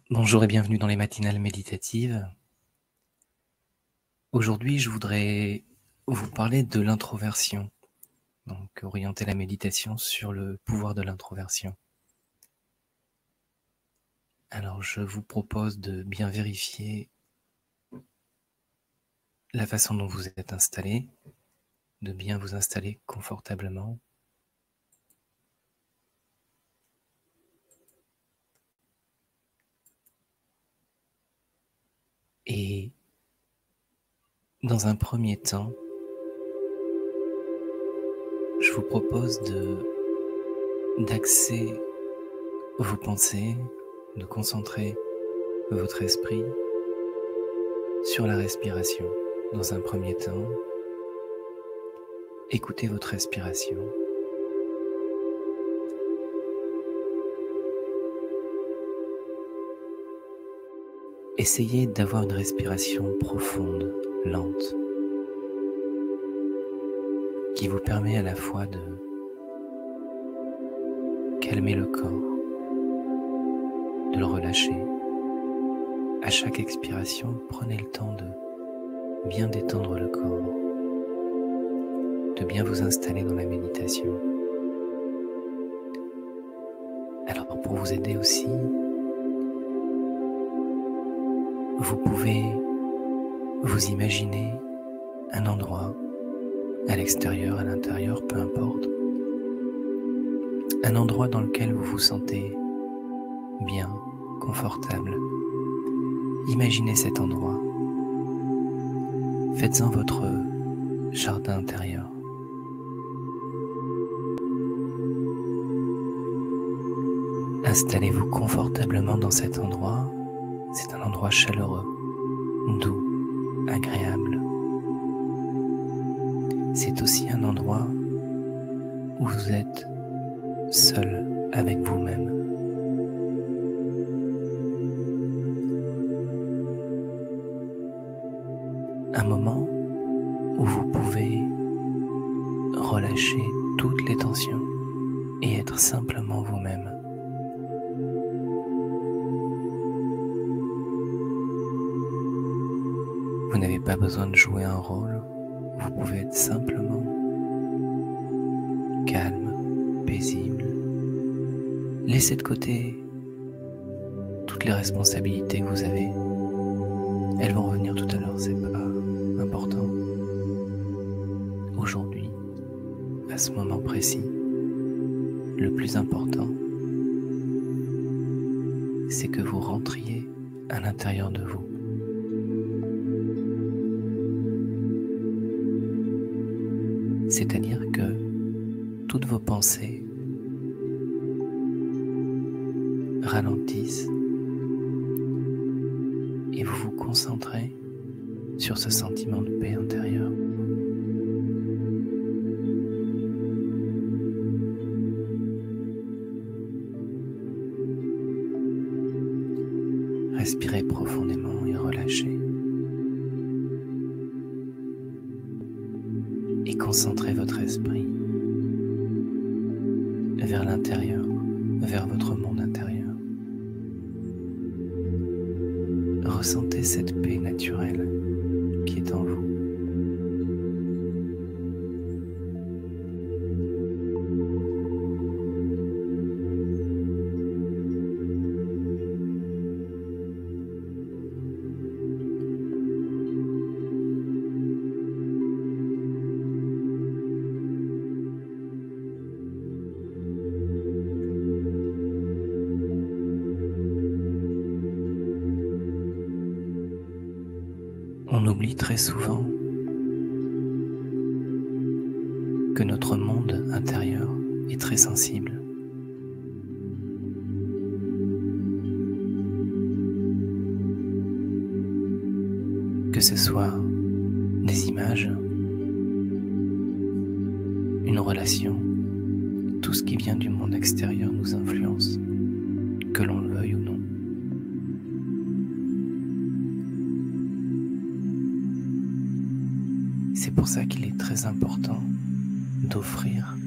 Bonjour et bienvenue dans les matinales méditatives. Aujourd'hui, je voudrais vous parler de l'introversion, donc orienter la méditation sur le pouvoir de l'introversion. Alors, je vous propose de bien vérifier la façon dont vous êtes installé, de bien vous installer confortablement. Et dans un premier temps, je vous propose d'axer vos pensées, de concentrer votre esprit sur la respiration. Dans un premier temps, écoutez votre respiration. Essayez d'avoir une respiration profonde, lente, qui vous permet à la fois de calmer le corps, de le relâcher. À chaque expiration, prenez le temps de bien détendre le corps, de bien vous installer dans la méditation. Alors pour vous aider aussi, vous pouvez vous imaginer un endroit, à l'extérieur, à l'intérieur, peu importe, un endroit dans lequel vous vous sentez bien, confortable. Imaginez cet endroit. Faites-en votre jardin intérieur. Installez-vous confortablement dans cet endroit. C'est un endroit chaleureux, doux, agréable. C'est aussi un endroit où vous êtes seul avec vous-même. Un moment où vous pouvez relâcher toutes les tensions et être simplement vous-même. Vous n'avez pas besoin de jouer un rôle, vous pouvez être simplement calme, paisible. Laissez de côté toutes les responsabilités que vous avez. Elles vont revenir tout à l'heure, c'est pas important. Aujourd'hui, à ce moment précis, le plus important, c'est que vous rentriez à l'intérieur de vous. C'est-à-dire que toutes vos pensées ralentissent et vous vous concentrez sur ce sentiment de paix intérieure. Respirez profondément et relâchez. Et concentrez votre esprit vers l'intérieur, vers votre monde intérieur. Ressentez cette paix naturelle qui est en vous. On oublie très souvent que notre monde intérieur est très sensible. Que ce soit des images, une relation, tout ce qui vient du monde extérieur nous influence, que l'on le veuille ou non. C'est pour ça qu'il est très important d'offrir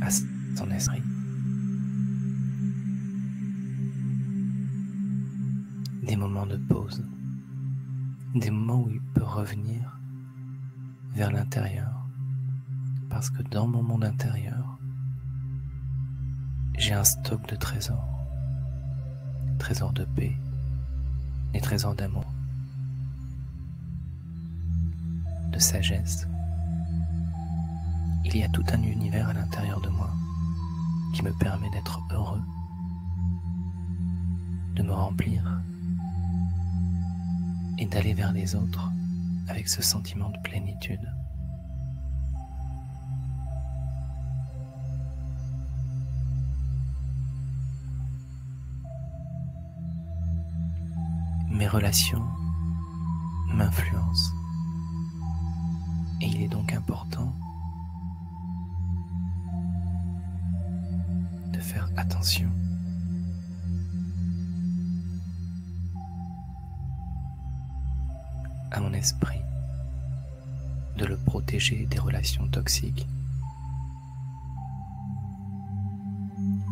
à son esprit moments de pause, des moments où il peut revenir vers l'intérieur, parce que dans mon monde intérieur, j'ai un stock de trésors, trésors de paix, des trésors d'amour, de sagesse. Il y a tout un univers à l'intérieur de moi qui me permet d'être heureux, de me remplir et d'aller vers les autres avec ce sentiment de plénitude. Mes relations m'influencent et il est donc important de faire attention à mon esprit, de le protéger des relations toxiques,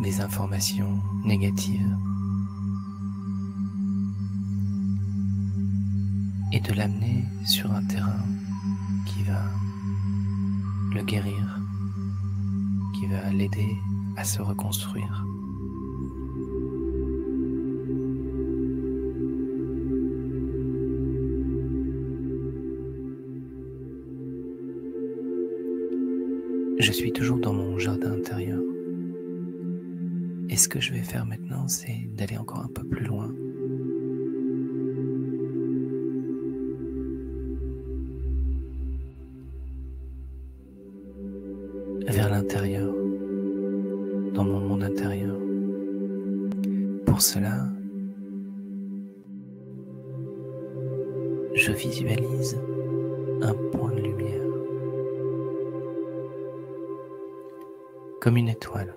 des informations négatives et de l'amener sur un terrain qui va le guérir, qui va l'aider à se reconstruire. Je suis toujours dans mon jardin intérieur. Et ce que je vais faire maintenant, c'est d'aller encore un peu plus loin. Vers l'intérieur, dans mon monde intérieur. Pour cela, je visualise un point de lumière, comme une étoile.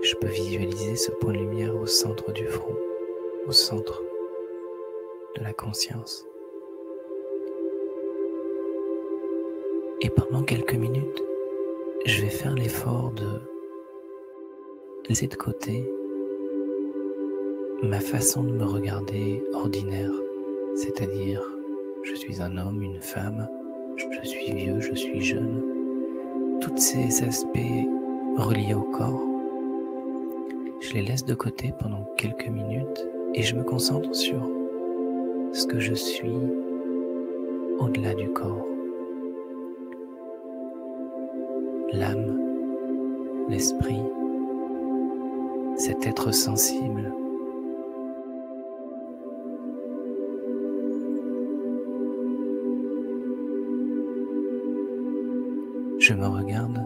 Je peux visualiser ce point de lumière au centre du front, au centre de la conscience. Et pendant quelques minutes, je vais faire l'effort de laisser de côté ma façon de me regarder ordinaire, c'est-à-dire je suis un homme, une femme, je suis vieux, je suis jeune. Tous ces aspects reliés au corps, je les laisse de côté pendant quelques minutes et je me concentre sur ce que je suis au-delà du corps. L'âme, l'esprit, cet être sensible. Je me regarde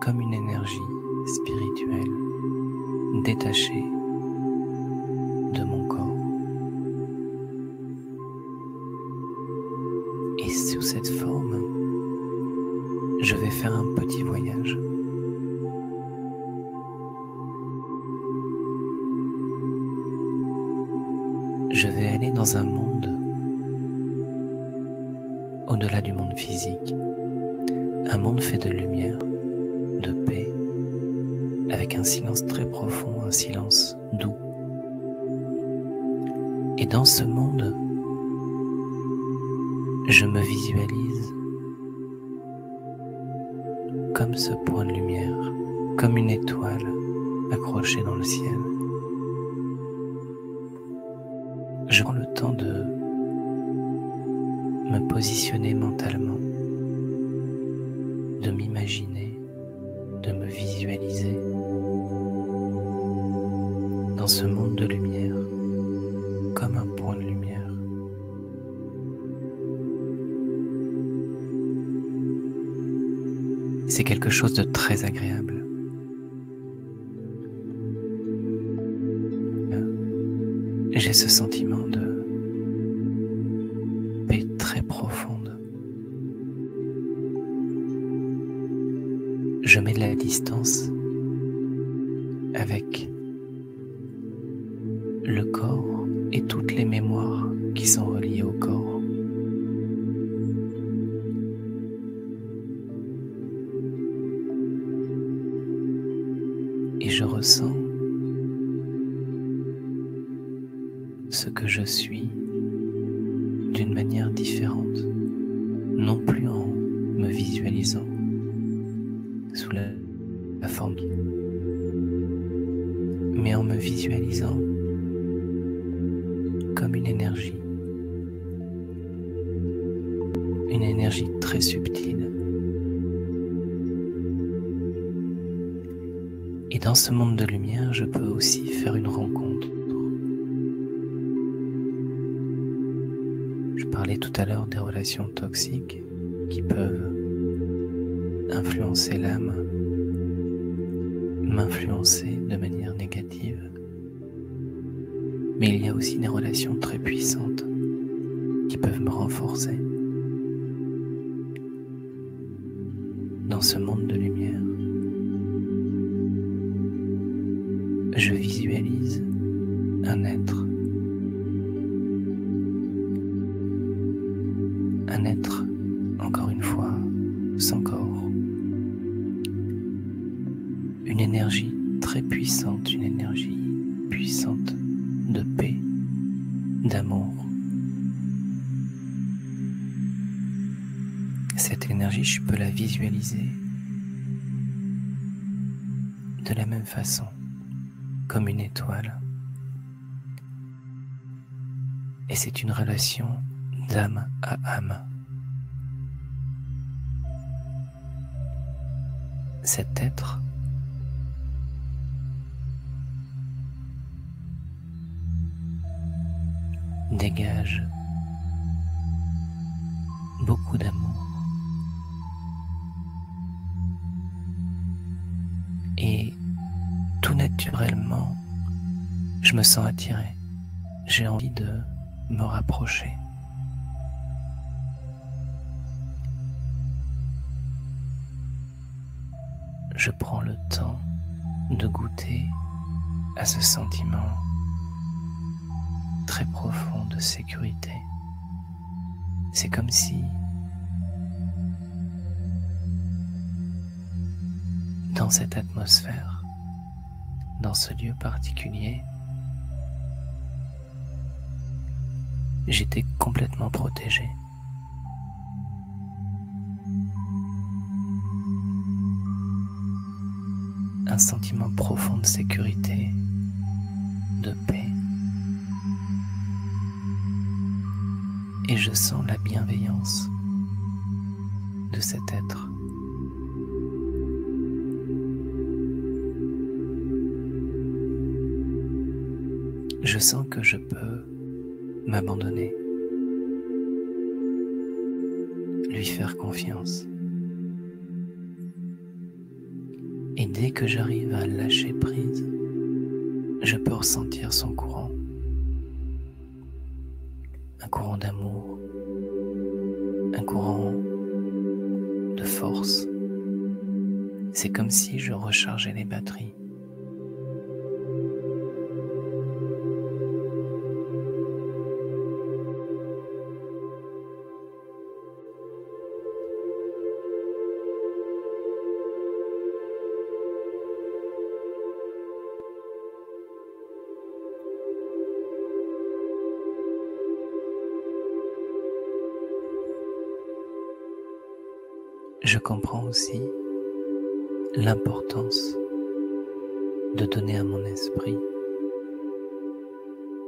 comme une énergie spirituelle détachée de mon corps. Et sous cette forme, je vais faire un petit voyage. Je vais aller dans un monde au-delà du monde physique, un monde fait de lumière, de paix, avec un silence très profond, un silence doux. Et dans ce monde, je me visualise comme ce point de lumière, comme une étoile accrochée dans le ciel. Je prends le temps de me positionner mentalement, de m'imaginer, de me visualiser dans ce monde de lumière, comme un point de lumière. C'est quelque chose de très agréable. J'ai ce sentiment de paix très profonde. Je mets de la distance avec le corps et toutes les mémoires qui sont reliées au corps. Et je ressens ce que je suis d'une manière différente, non plus en me visualisant sous la forme, mais en me visualisant comme une énergie très subtile. Et dans ce monde de lumière, je peux aussi faire une rencontre. Je parlais tout à l'heure des relations toxiques qui peuvent influencer l'âme, m'influencer de manière négative. Mais il y a aussi des relations très puissantes qui peuvent me renforcer. Dans ce monde de lumière, je visualise un être encore une fois sans corps, une énergie très puissante, une énergie puissante de paix, d'amour. Cette énergie, je peux la visualiser de la même façon, comme une étoile. Et c'est une relation d'âme à âme. Cet être dégage beaucoup d'amour et tout naturellement je me sens attiré, j'ai envie de me rapprocher. Je prends le temps de goûter à ce sentiment très profond de sécurité. C'est comme si dans cette atmosphère, dans ce lieu particulier, j'étais complètement protégé. Un sentiment profond de sécurité, de paix. Et je sens la bienveillance de cet être. Je sens que je peux m'abandonner, lui faire confiance. Et dès que j'arrive à lâcher prise, je peux ressentir son courant. Un courant d'amour, un courant de force. C'est comme si je rechargeais les batteries. Je comprends aussi l'importance de donner à mon esprit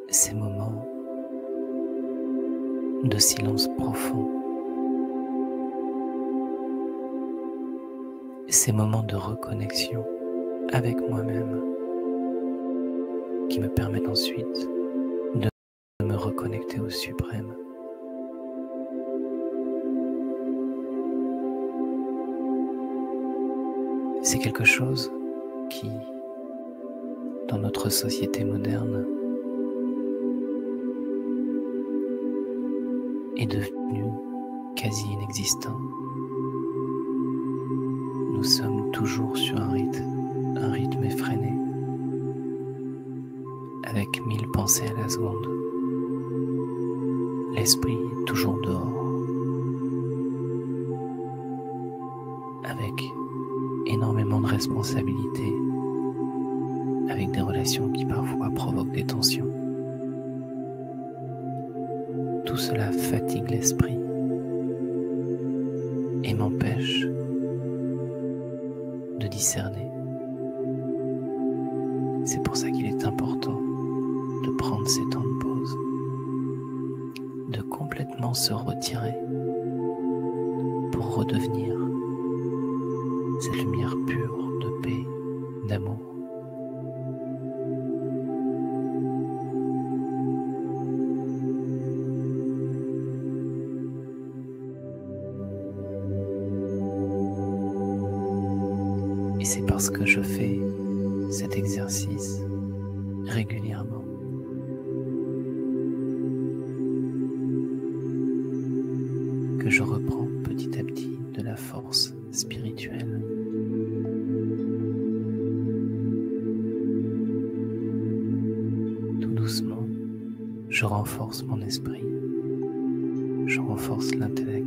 ces moments de silence profond, ces moments de reconnexion avec moi-même qui me permettent ensuite de me reconnecter au suprême. C'est quelque chose qui, dans notre société moderne, est devenu quasi inexistant. Nous sommes toujours sur un rythme effréné, avec 1000 pensées à la seconde. L'esprit est toujours dehors, avec énormément de responsabilités, avec des relations qui parfois provoquent des tensions. tout cela fatigue l'esprit et m'empêche de discerner. C'est pour ça qu'il est important de prendre ces temps de pause, de complètement se retirer pour redevenir cette lumière pure de paix, d'amour. Et c'est parce que je fais cet exercice régulièrement que je reprends petit à petit de la force spirituelle. Tout doucement, je renforce mon esprit, je renforce l'intellect.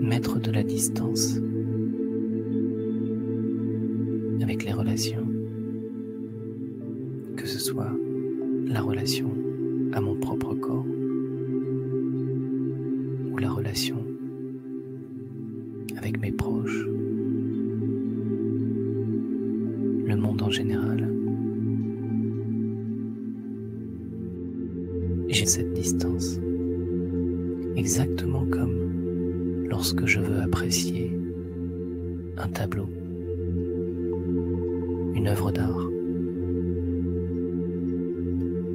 Mettre de la distance avec les relations, que ce soit la relation à mon propre corps ou la relation avec mes proches, le monde en général. J'ai cette distance, exactement comme lorsque je veux apprécier un tableau, une œuvre d'art.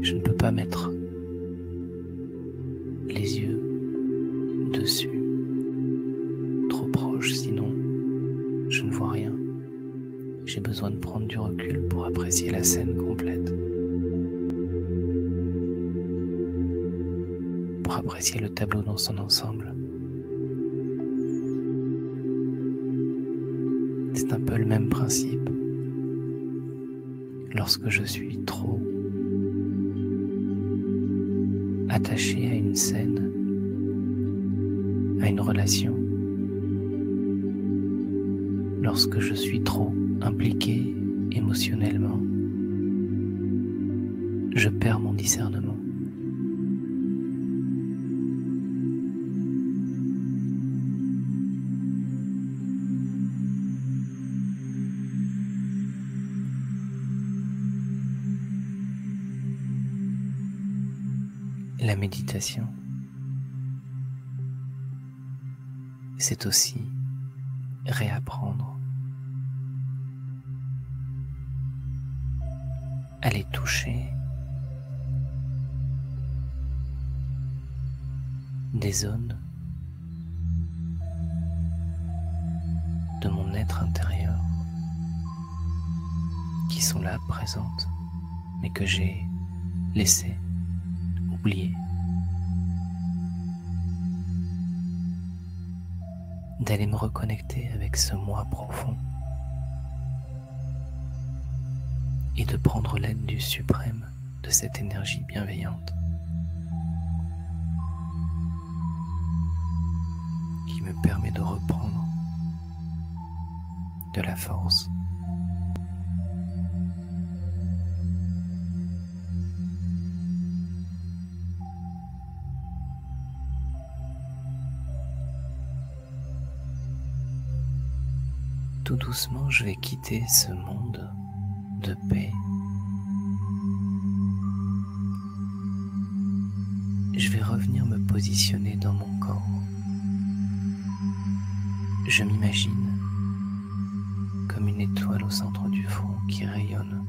Je ne peux pas mettre les yeux dessus, trop proche, sinon je ne vois rien. J'ai besoin de prendre du recul pour apprécier la scène complète, pour apprécier le tableau dans son ensemble. C'est un peu le même principe. Lorsque je suis trop attaché à une scène, à une relation, lorsque je suis trop impliqué émotionnellement, je perds mon discernement. La méditation, c'est aussi réapprendre à aller toucher des zones de mon être intérieur qui sont là, présentes, mais que j'ai laissées, oubliées. D'aller me reconnecter avec ce moi profond et de prendre l'aide du suprême, de cette énergie bienveillante qui me permet de reprendre de la force. Tout doucement, je vais quitter ce monde de paix. Je vais revenir me positionner dans mon corps. Je m'imagine comme une étoile au centre du front qui rayonne,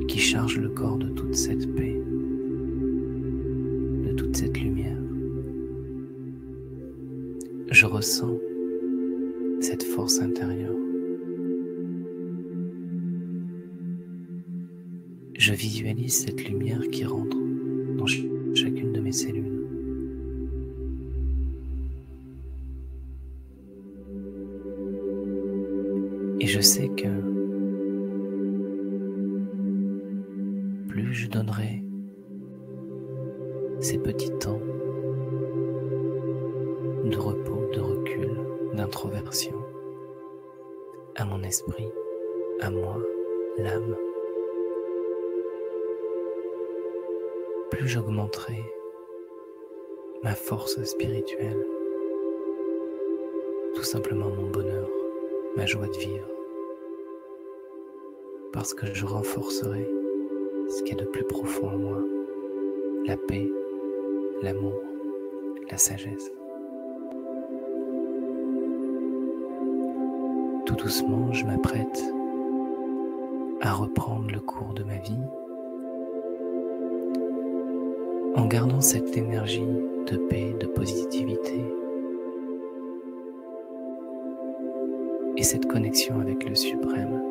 qui charge le corps de toute cette paix, de toute cette lumière. Je ressens cette force intérieure. Je visualise cette lumière qui rentre dans chacune de mes cellules. Et je sais que plus je donnerai ces petits temps de repos, de recul, d'introversion à mon esprit, à moi l'âme, plus j'augmenterai ma force spirituelle, tout simplement mon bonheur, ma joie de vivre, parce que je renforcerai ce qui est de plus profond en moi, la paix, l'amour, la sagesse. Tout doucement, je m'apprête à reprendre le cours de ma vie en gardant cette énergie de paix, de positivité et cette connexion avec le suprême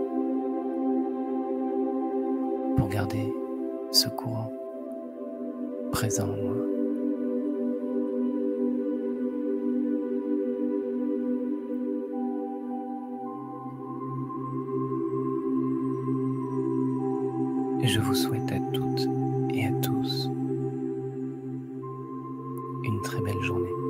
pour garder ce courant présent en moi. Et je vous souhaite à toutes et à tous une très belle journée.